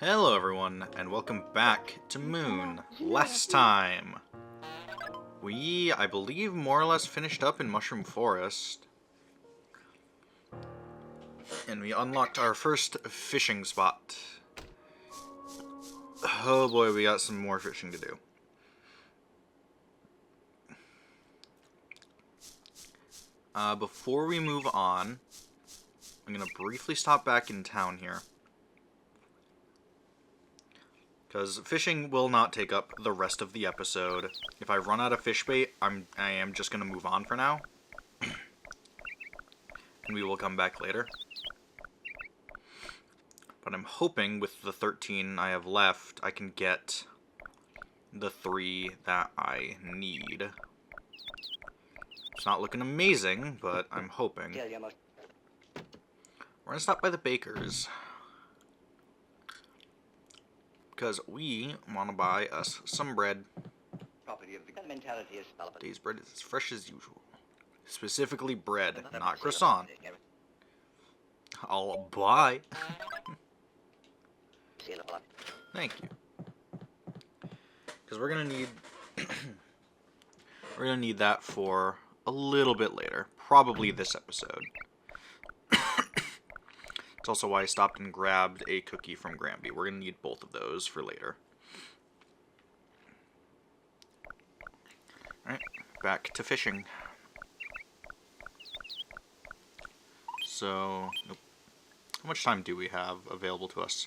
Hello everyone, and welcome back to Moon. Last time, I believe, more or less finished up in Mushroom Forest. And we unlocked our first fishing spot. Oh boy, we got some more fishing to do. Before we move on, I'm going to briefly stop back in town here. Because fishing will not take up the rest of the episode. If I run out of fish bait, I am just going to move on for now. And we will come back later. But I'm hoping with the 13 I have left, I can get the 3 that I need. It's not looking amazing, but I'm hoping. We're going to stop by the baker's. Because we want to buy us some bread. Today's bread is as fresh as usual. Specifically bread, not croissant. I'll buy. Thank you. Because we're gonna need that for a little bit later, probably this episode. It's also why I stopped and grabbed a cookie from Granby. We're gonna need both of those for later. Alright, back to fishing. So, nope. How much time do we have available to us?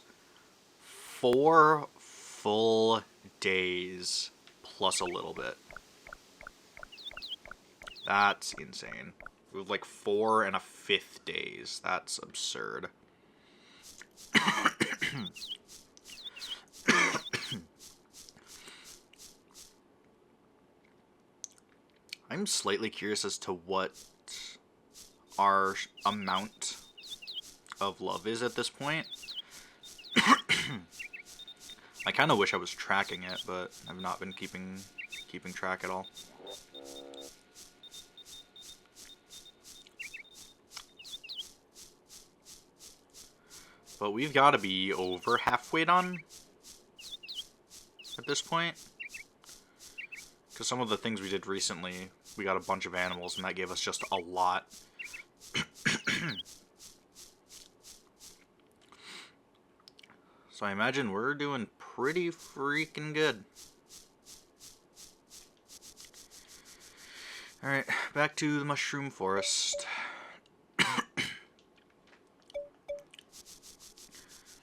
4 full days plus a little bit. That's insane. We have like 4 and a 5th days. That's absurd. I'm slightly curious as to what our amount of love is at this point. I kind of wish I was tracking it, but I've not been keeping track at all. But we've got to be over halfway done at this point. Because some of the things we did recently, we got a bunch of animals, and that gave us just a lot. So I imagine we're doing pretty freaking good. Alright, back to the Mushroom Forest.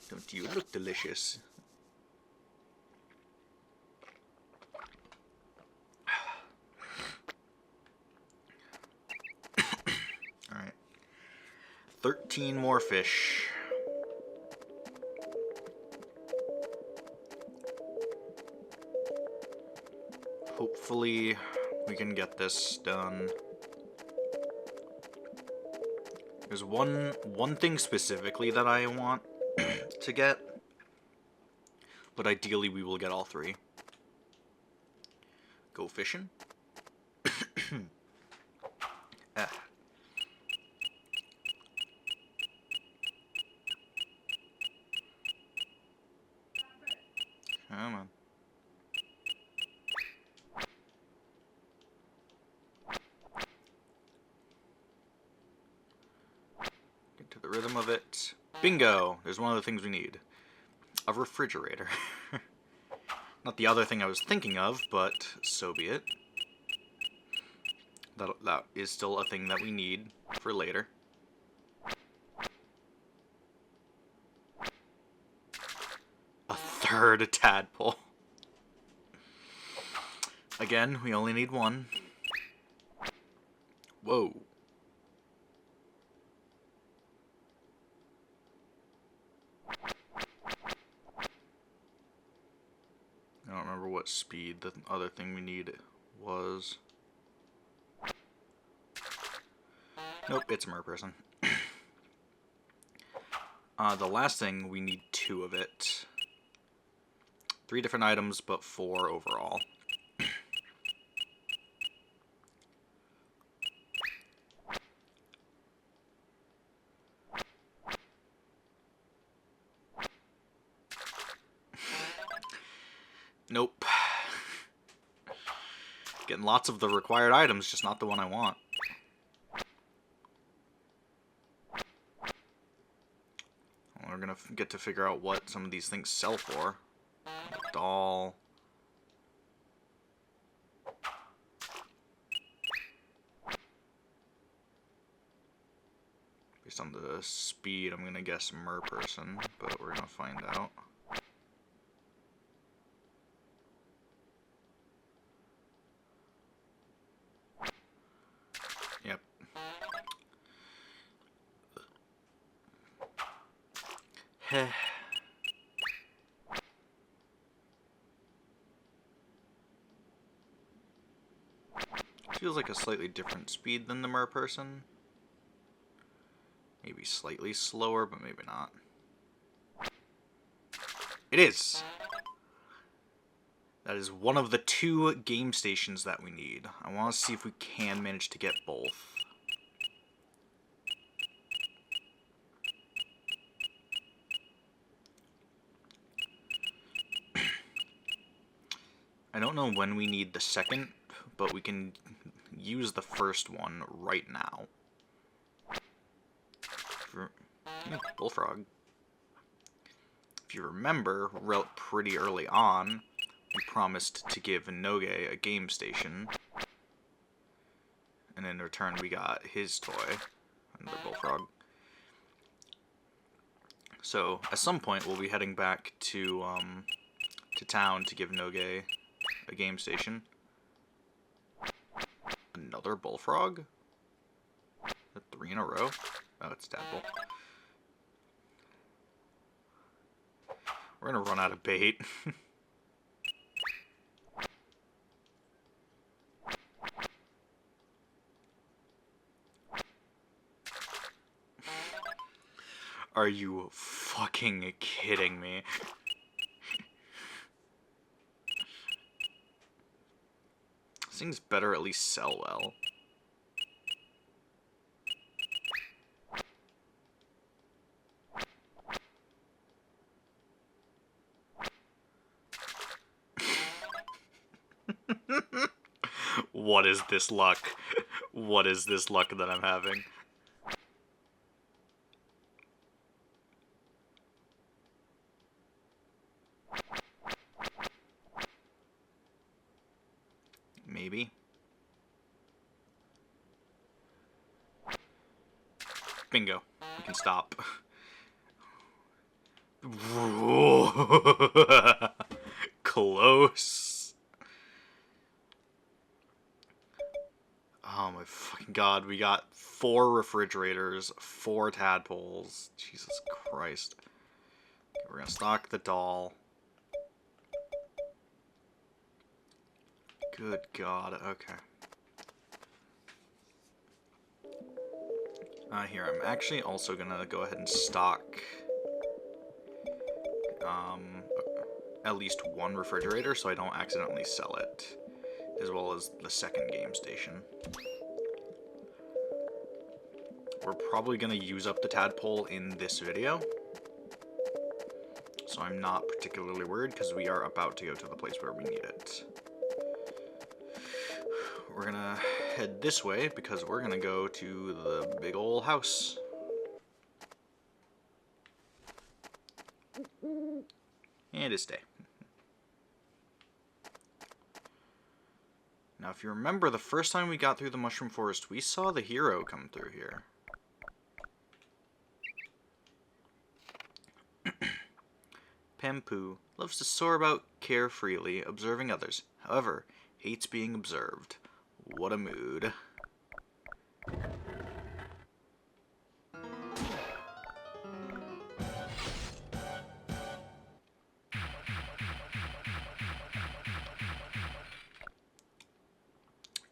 Don't you look delicious? Alright. 13 more fish. Hopefully we can get this done. There's one thing specifically that I want to get, but ideally we will get all 3. Go fishing. Come on. Get to the rhythm of it. Bingo! There's one of the things we need. A refrigerator. Not the other thing I was thinking of, but so be it. That is still a thing that we need for later. A 3rd tadpole. Again, we only need 1. Whoa. I don't remember what speed the other thing we need was. Nope, it's a merperson. The last thing, we need 2 of it. 3 different items, but 4 overall. Nope. Getting lots of the required items, just not the one I want. We're gonna get to figure out what some of these things sell for. The doll. Based on the speed, I'm gonna guess merperson, but we're gonna find out. Yep. Heh. Feels like a slightly different speed than the merperson. Maybe slightly slower, but maybe not. It is! That is one of the 2 game stations that we need. I want to see if we can manage to get both. I don't know when we need the second, but we can use the first one right now. Bullfrog. If you remember, pretty early on, we promised to give Noge a game station. And in return, we got his toy, another bullfrog. So, at some point, we'll be heading back to town to give Noge a game station. Another bullfrog? 3 in a row? Oh, it's Tadpole. We're gonna run out of bait. Are you fucking kidding me? This thing's better at least sell well. What is this luck? What is this luck that I'm having? Maybe. Bingo. We can stop. Close. Oh my fucking god, we got 4 refrigerators, 4 tadpoles. Jesus Christ. Okay, we're gonna stock the doll. Good god, okay. Here, I'm actually also gonna go ahead and stock at least 1 refrigerator so I don't accidentally sell it, as well as the second game station. We're probably gonna use up the tadpole in this video, so I'm not particularly worried because we are about to go to the place where we need it. We're gonna head this way because we're gonna go to the big ol' house. And it's day. Now, if you remember, the first time we got through the Mushroom Forest, we saw the hero come through here. Pampu loves to soar about carefreely, observing others. However, hates being observed. What a mood.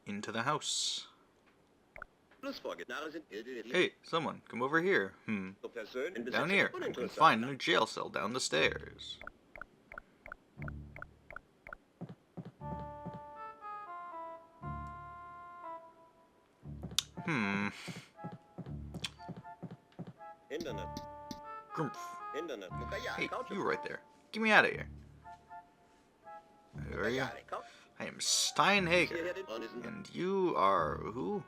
Into the house. Hey, someone, come over here. Down here. You can find a jail cell down the stairs. Grumph. Hey, you right there. Get me out of here. Who are you? I am Steinhager. And you are who?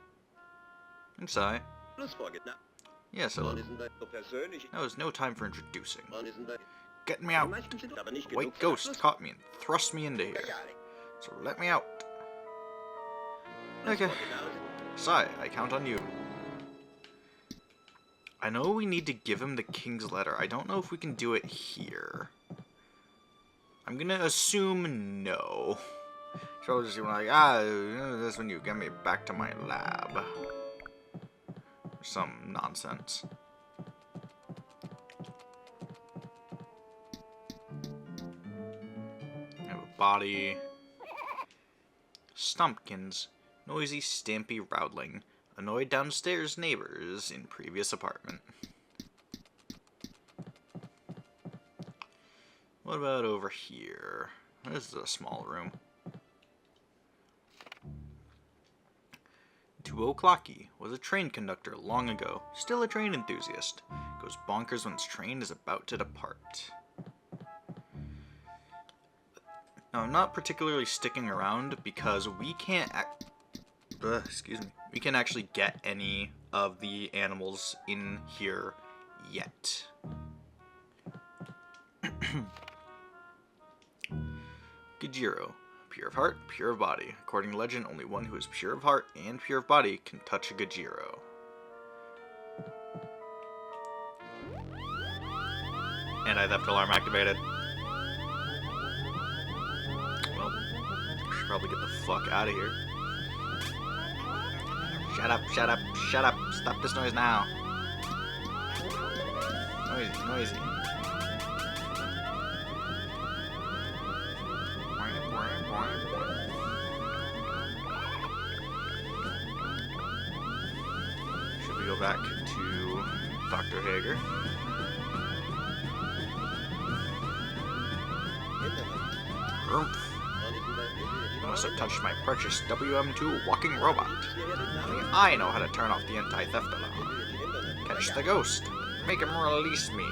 I'm Sai. Yes, hello. Now is no time for introducing. Get me out. A white ghost caught me and thrust me into here. So let me out. Okay. Sai, I count on you. I know we need to give him the king's letter. I don't know if we can do it here. I'm gonna assume no. So I'll just be like, this when you get me back to my lab. Some nonsense. I have a body. Stumpkins. Noisy, stampy Roudling. Annoyed downstairs neighbors in previous apartment. What about over here? This is a small room. Tuo Clocky was a train conductor long ago, still a train enthusiast. Goes bonkers when his train is about to depart. Now, I'm not particularly sticking around because we can't we can actually get any of the animals in here yet. Gajiro. Pure of heart, pure of body. According to legend, only one who is pure of heart and pure of body can touch a Gajiro. Anti-theft alarm activated. Well, I should probably get the fuck out of here. Shut up, shut up, shut up. Stop this noise now. Noisy, noisy. Should we go back to Dr. Hager? Rumph. You must have touched my purchased WM2 walking robot. Only I know how to turn off the anti-theft alarm. Catch the ghost. Make him release me.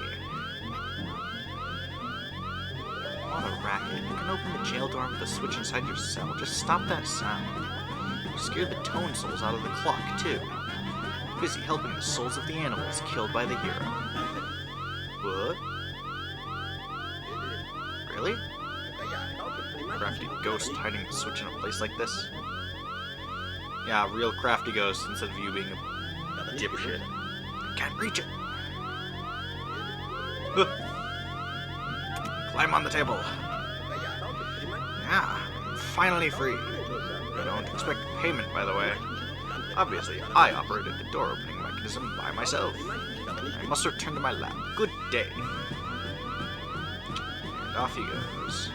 What a racket. You can open the jail door with the switch inside your cell. Just stop that sound. You scared the tone souls out of the clock, too. Busy helping the souls of the animals killed by the hero. What? Really? Crafty ghost hiding the switch in a place like this? Yeah, real crafty ghost instead of you being a dipshit. Can't reach it. Climb on the table. Yeah, I'm finally free. I don't expect payment, by the way. Obviously, I operated the door opening mechanism by myself. I must return to my lab. Good day. And off he goes.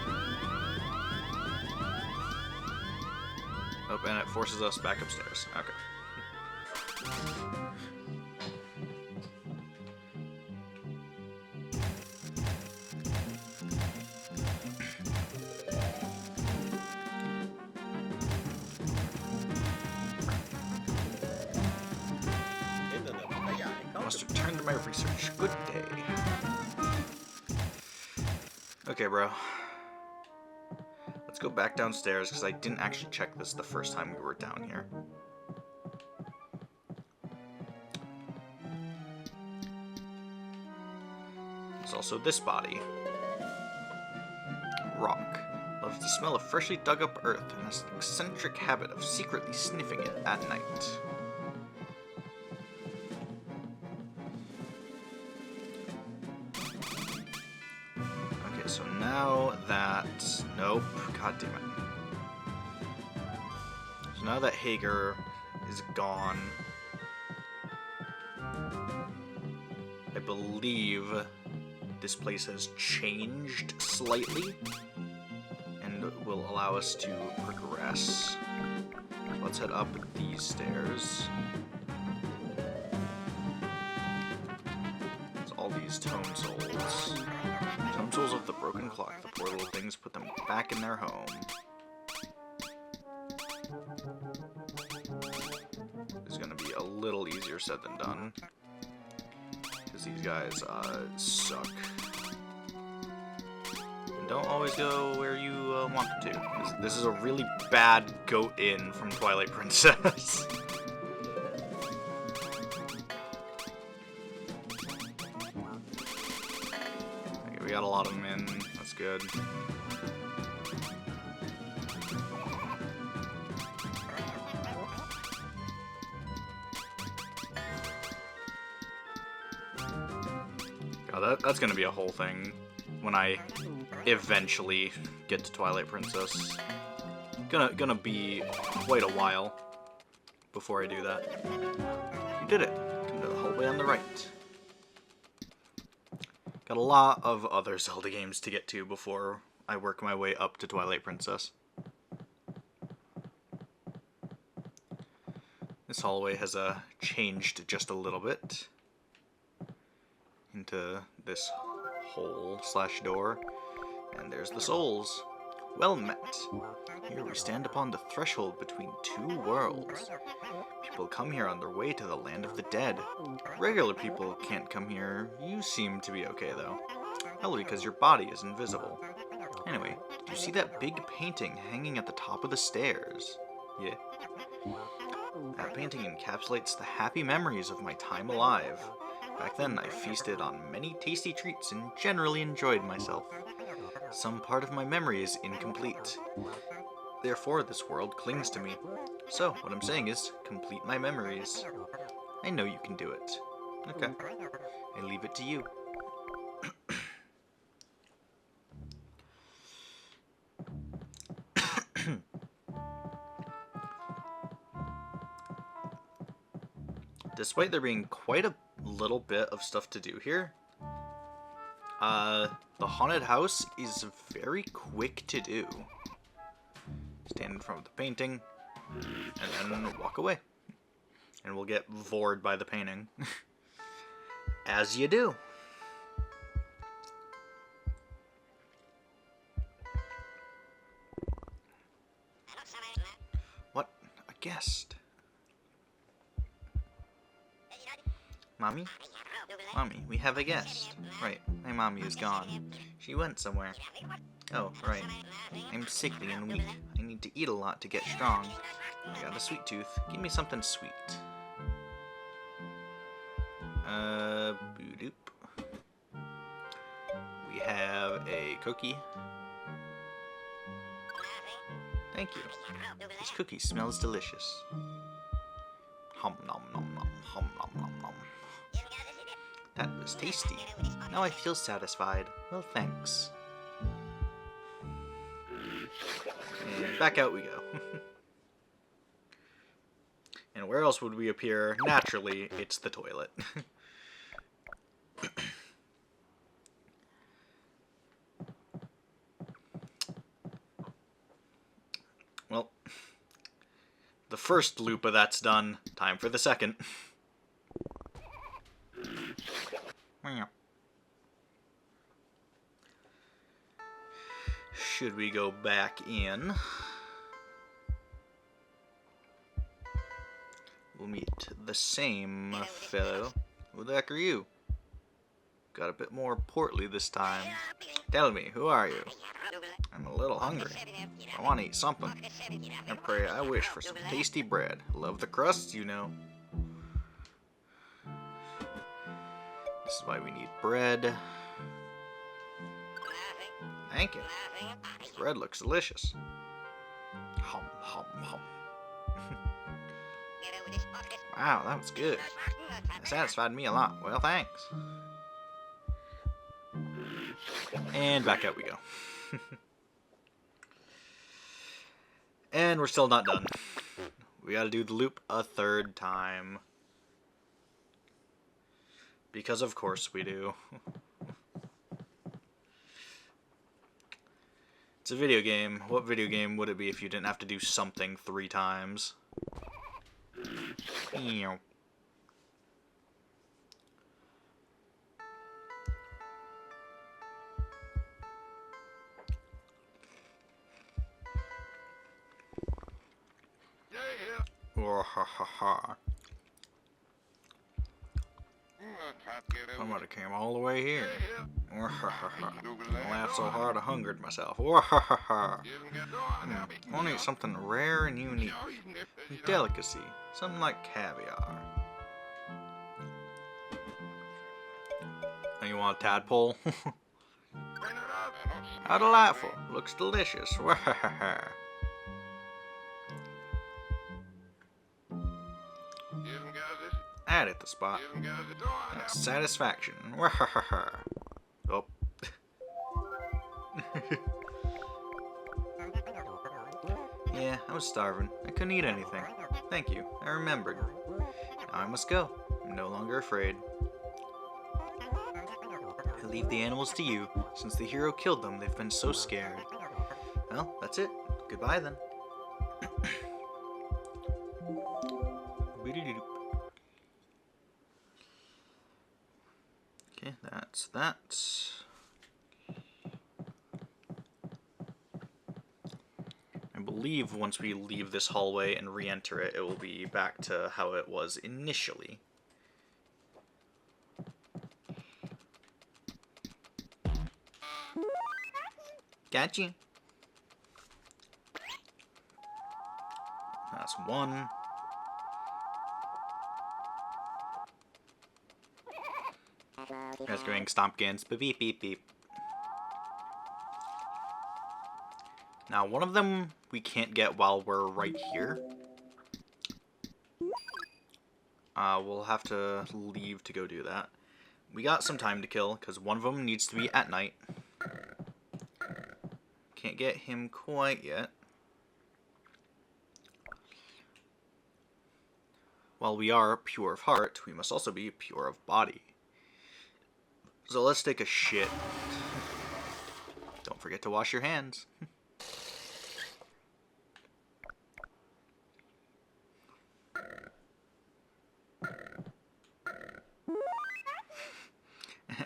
Oh, and it forces us back upstairs. Okay. Must return to my research. Good day. Okay, bro. Let's go back downstairs, because I didn't actually check this the first time we were down here. There's also this body. Rock. Loves the smell of freshly dug up earth and has an eccentric habit of secretly sniffing it at night. So now that... Nope. God damn it. So now that Hager is gone, I believe this place has changed slightly and will allow us to progress. Let's head up these stairs. There's all these tone souls. Tone souls of the broken clock. The poor little things, put them back in their home. It's gonna be a little easier said than done. Because these guys suck. And don't always go where you want to. This is a really bad goat inn from Twilight Princess. Okay, we got a lot of them in. That's good. God, that's gonna be a whole thing when I eventually get to Twilight Princess. Gonna be quite a while before I do that. You did it. Come to the hallway on the right. Got a lot of other Zelda games to get to before I work my way up to Twilight Princess. This hallway has changed just a little bit into this hole slash door, and there's the souls. Well met. Here we stand upon the threshold between two worlds. People come here on their way to the land of the dead. Regular people can't come here. You seem to be okay though. Probably because your body is invisible. Anyway, did you see that big painting hanging at the top of the stairs? Yeah. That painting encapsulates the happy memories of my time alive. Back then, I feasted on many tasty treats and generally enjoyed myself. Some part of my memory is incomplete. Therefore, this world clings to me. So, what I'm saying is, complete my memories. I know you can do it. Okay. I leave it to you. Despite there being quite a little bit of stuff to do here, the haunted house is very quick to do. Stand in front of the painting, and then walk away. And we'll get vored by the painting. As you do. What? A guest? Mommy? Mommy, we have a guest. Right, my mommy is gone. She went somewhere. Oh, right. I'm sickly and weak. I need to eat a lot to get strong. I got a sweet tooth. Give me something sweet. Boo-doop. We have a cookie. Thank you. This cookie smells delicious. Hum nom nom nom, hum nom nom nom. That was tasty. Now I feel satisfied. Well, thanks. And back out we go. And where else would we appear? Naturally, it's the toilet. Well, the first loop of that's done. Time for the second. Should we go back in? We'll meet the same fellow. Who the heck are you? Got a bit more portly this time. Tell me, who are you? I'm a little hungry. I want to eat something. And pray I wish for some tasty bread. Love the crusts, you know. This is why we need bread. Thank you. This bread looks delicious. Hum, hum, hum. Wow, that was good. It satisfied me a lot. Well, thanks. And back out we go. And we're still not done. We gotta do the loop a third time. Because of course we do. It's a video game. What video game would it be if you didn't have to do something 3 times? Ew. Oh, ha ha ha. I might have came all the way here. I laughed so hard I hungered myself. I want to eat something rare and unique. A delicacy. Something like caviar. And you want a tadpole? How delightful. Looks delicious. Add it the spot. That's satisfaction. Oh. Yeah, I was starving. I couldn't eat anything. Thank you. I remembered. Now I must go. I'm no longer afraid. I leave the animals to you. Since the hero killed them, they've been so scared. Well, that's it. Goodbye then. Okay, that's that. I believe once we leave this hallway and re-enter it, it will be back to how it was initially. Gotcha. That's one. Rescuing Stompkins. Beep, beep, beep, beep. Now, one of them we can't get while we're right here. We'll have to leave to go do that. We got some time to kill, because one of them needs to be at night. Can't get him quite yet. While we are pure of heart, we must also be pure of body. So let's take a shit. Don't forget to wash your hands.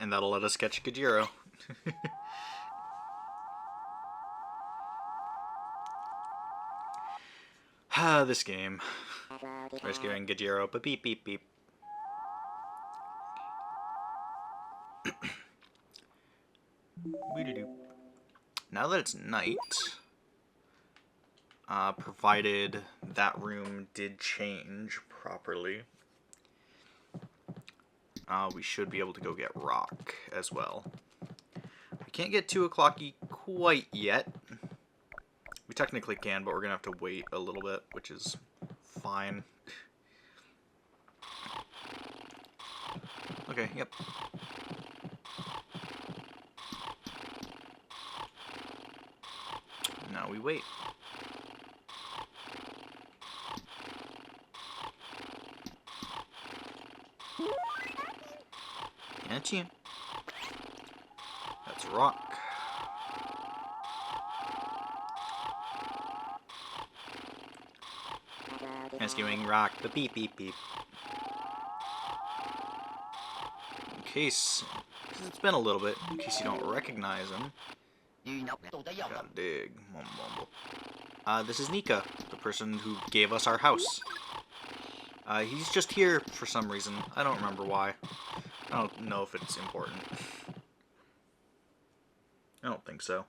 And that'll let us catch Gajiro. This game. Rescuing Gajiro, but beep, beep, beep. Now that it's night, provided that room did change properly, we should be able to go get rock as well. We can't get 2 o'clocky quite yet. We technically can, but we're going to have to wait a little bit, which is fine. Okay, yep. Now we wait. Gotcha. That's rock. Rescuing rock, the beep beep beep. In case, because it's been a little bit, in case you don't recognize him. Gotta dig. Mumble, mumble. This is Nika, the person who gave us our house. He's just here for some reason. I don't remember why. I don't know if it's important. I don't think so.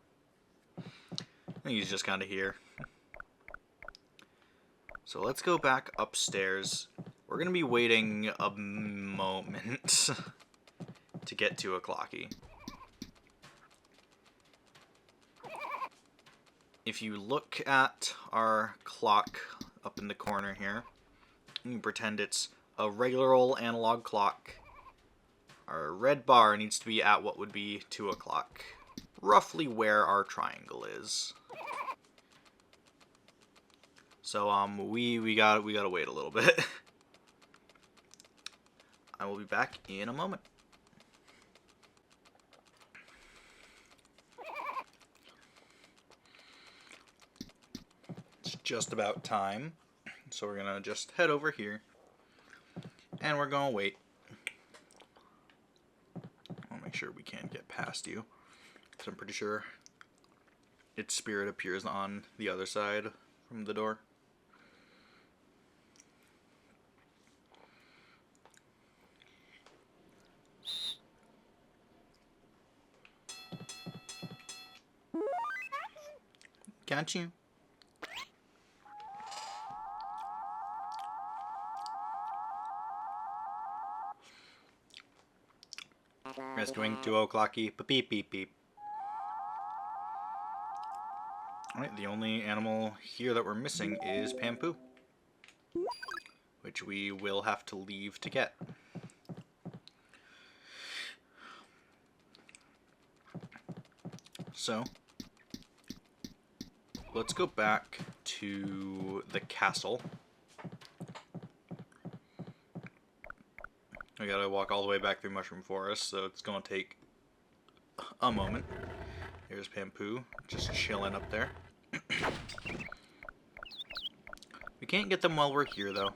I think he's just kind of here. So let's go back upstairs. We're going to be waiting a moment to get 2 o'clocky. If you look at our clock up in the corner here, you can pretend it's a regular old analog clock. Our red bar needs to be at what would be 2 o'clock. Roughly where our triangle is. So we gotta wait a little bit. I will be back in a moment. It's just about time. So we're gonna just head over here. And we're gonna wait. I'll make sure we can't get past you. Because I'm pretty sure its spirit appears on the other side from the door. Got you. Rescuing 2 o'clocky. Beep beep beep. Alright, the only animal here that we're missing is Pampoo, which we will have to leave to get. So, let's go back to the castle. I gotta walk all the way back through Mushroom Forest, so it's gonna take a moment. Here's Pampoo, just chilling up there. We can't get them while we're here, though.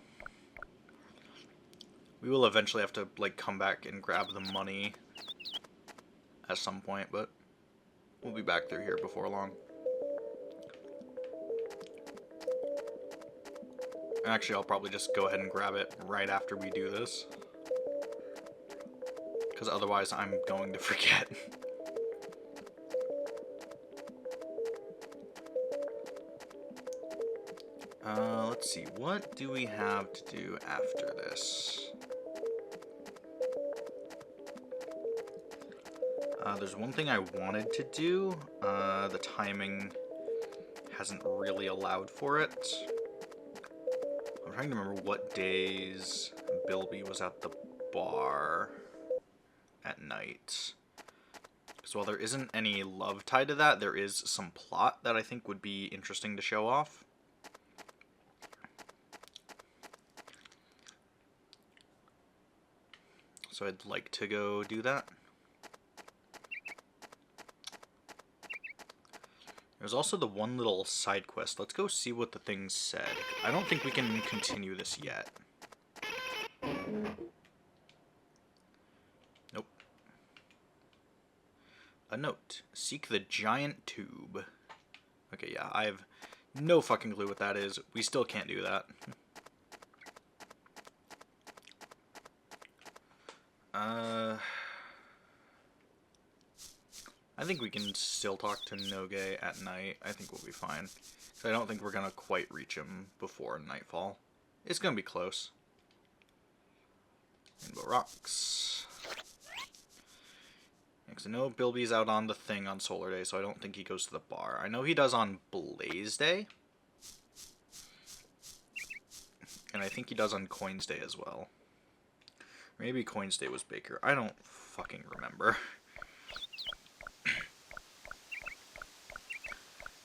We will eventually have to, like, come back and grab the money at some point, but we'll be back through here before long. Actually, I'll probably just go ahead and grab it right after we do this, because otherwise I'm going to forget. Let's see, what do we have to do after this? There's one thing I wanted to do. The timing hasn't really allowed for it. I'm trying to remember what days Bilby was at the bar at night. So while there isn't any love tied to that, there is some plot that I think would be interesting to show off. So I'd like to go do that. There's also the one little side quest. Let's go see what the thing said. I don't think we can continue this yet. Nope. A note. Seek the giant tube. Okay, yeah, I have no fucking clue what that is. We still can't do that. I think we can still talk to Noge at night. I think we'll be fine. So I don't think we're going to quite reach him before nightfall. It's going to be close. Rainbow Rocks. Because I know Bilby's out on the thing on Solar Day, so I don't think he goes to the bar. I know he does on Blaze Day. And I think he does on Coins Day as well. Maybe Coins Day was Baker. I don't fucking remember.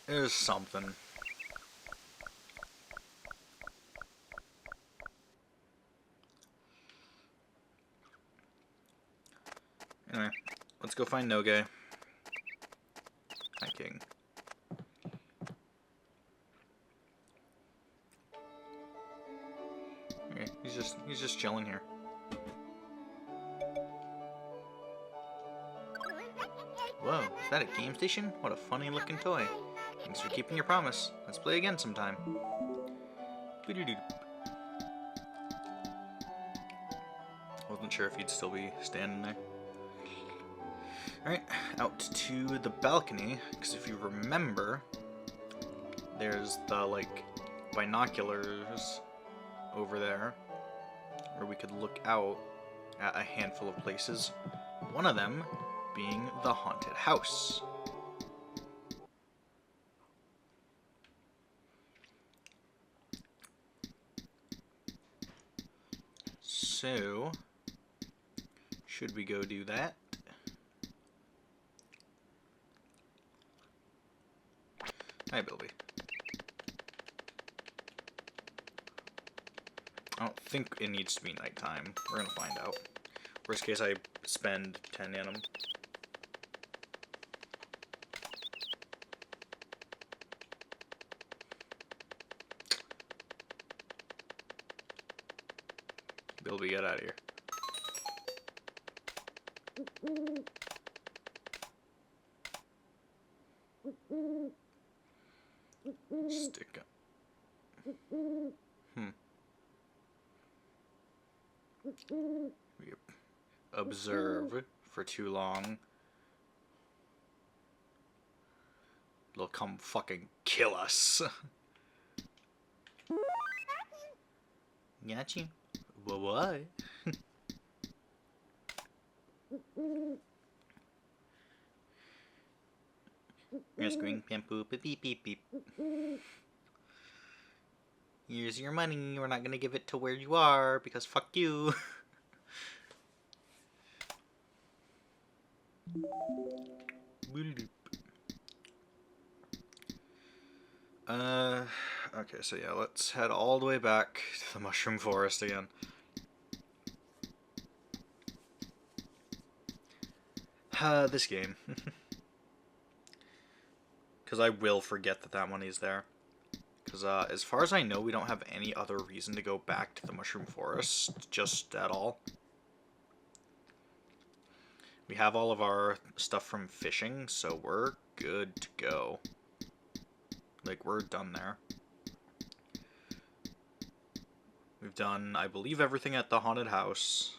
There's something. Anyway, let's go find Noge. Hi, King. Okay, he's just chilling here. Whoa, is that a game station? What a funny looking toy. Thanks for keeping your promise. Let's play again sometime. Wasn't sure if he'd still be standing there. Alright, out to the balcony, because if you remember, there's the, like, binoculars over there, where we could look out at a handful of places. One of them being the haunted house. So, should we go do that? Hi, Bilby. I don't think it needs to be nighttime. We're gonna find out. Worst case, I spend 10 in them. Bilby, get out of here. Stick up. We observe for too long. They'll come fucking kill us. Gotcha. Well, why? Here's green shampoo, beep beep beep beep. Here's your money. We're not gonna give it to where you are because fuck you. Okay, so yeah, let's head all the way back to the Mushroom Forest again. This game. Because I will forget that that money's there. Because as far as I know, we don't have any other reason to go back to the Mushroom Forest, just at all. We have all of our stuff from fishing, so we're good to go. Like, we're done there. We've done, I believe, everything at the haunted house.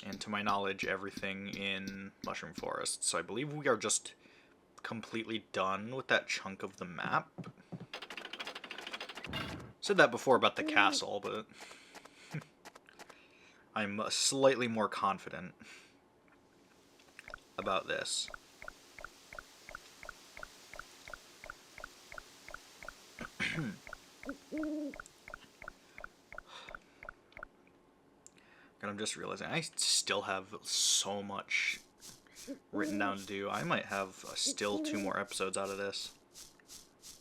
And to my knowledge, everything in Mushroom Forest. So I believe we are just completely done with that chunk of the map. Said that before about the castle, but I'm slightly more confident about this. And I'm just realizing I still have so much written down to do. I might have still 2 more episodes out of this.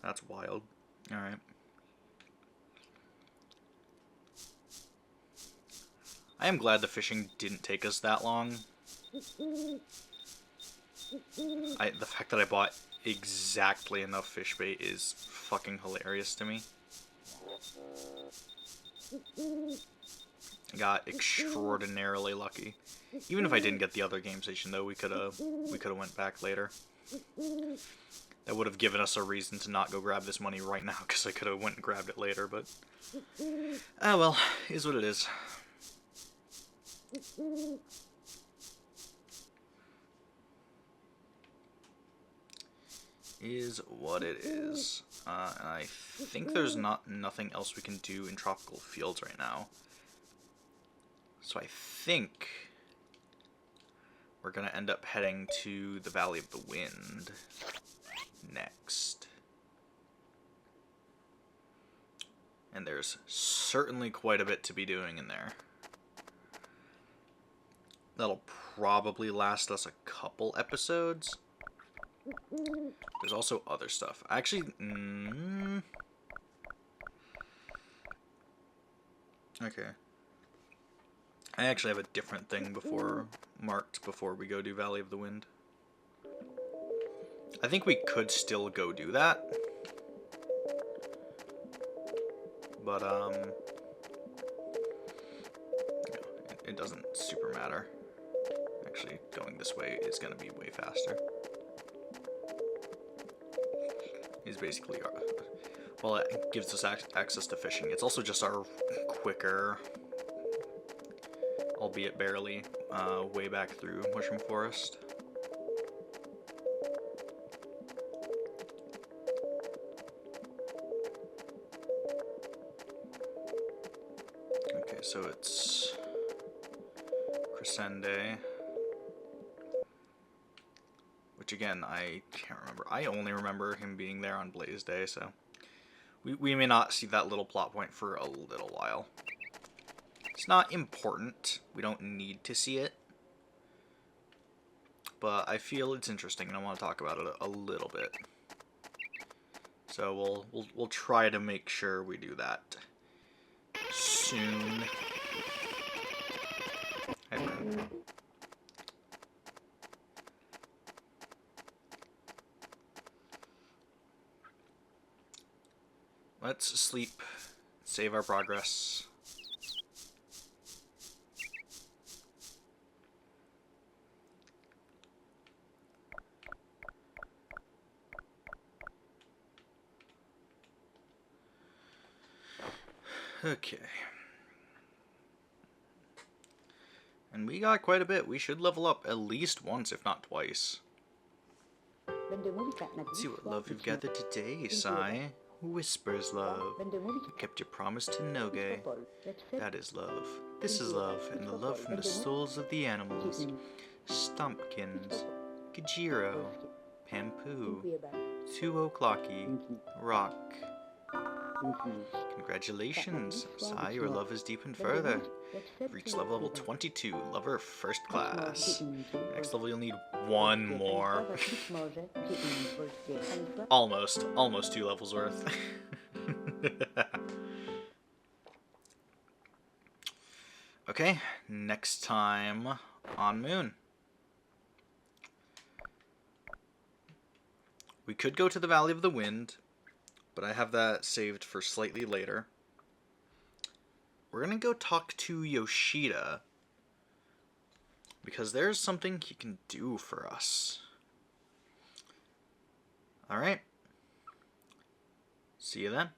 That's wild. Alright. I am glad the fishing didn't take us that long. The fact that I bought exactly enough fish bait is fucking hilarious to me. I got extraordinarily lucky. Even if I didn't get the other game station, though, we could have went back later. That would have given us a reason to not go grab this money right now, because I could have went and grabbed it later, but... ah, well, is what it is. Is what it is. And I think there's nothing else we can do in Tropical Fields right now. So I think we're going to end up heading to the Valley of the Wind next. And there's certainly quite a bit to be doing in there. That'll probably last us a couple episodes. There's also other stuff. Actually, okay. I actually have a different thing marked before we go do Valley of the Wind. I think we could still go do that. But, it doesn't super matter. Actually, going this way is going to be way faster. Is basically our, well, it gives us access to fishing. It's also just our quicker, albeit barely, way back through Mushroom Forest. Okay, so it's Crescende. Which again, I can't remember. I only remember him being there on Blaze Day, so we may not see that little plot point for a little while. It's not important. We don't need to see it. But I feel it's interesting and I want to talk about it a little bit. So we'll try to make sure we do that soon. Hey, man. Let's sleep, save our progress. Okay. And we got quite a bit. We should level up at least once, if not twice. Let's see what love you've gathered today, Sai. Whispers love. You kept your promise to Noge. That is love. This is love, and the love from the souls of the animals. Stumpkins, Gajiro, Pampoo, 2 o'clocky, Rock. Congratulations, Sai, your love has deepened further. You've reached level 22, lover first class. Next level you'll need 1 more. Almost 2 levels worth. Okay, next time on Moon. We could go to the Valley of the Wind, but I have that saved for slightly later. We're gonna go talk to Yoshida, because there's something he can do for us. Alright. See you then.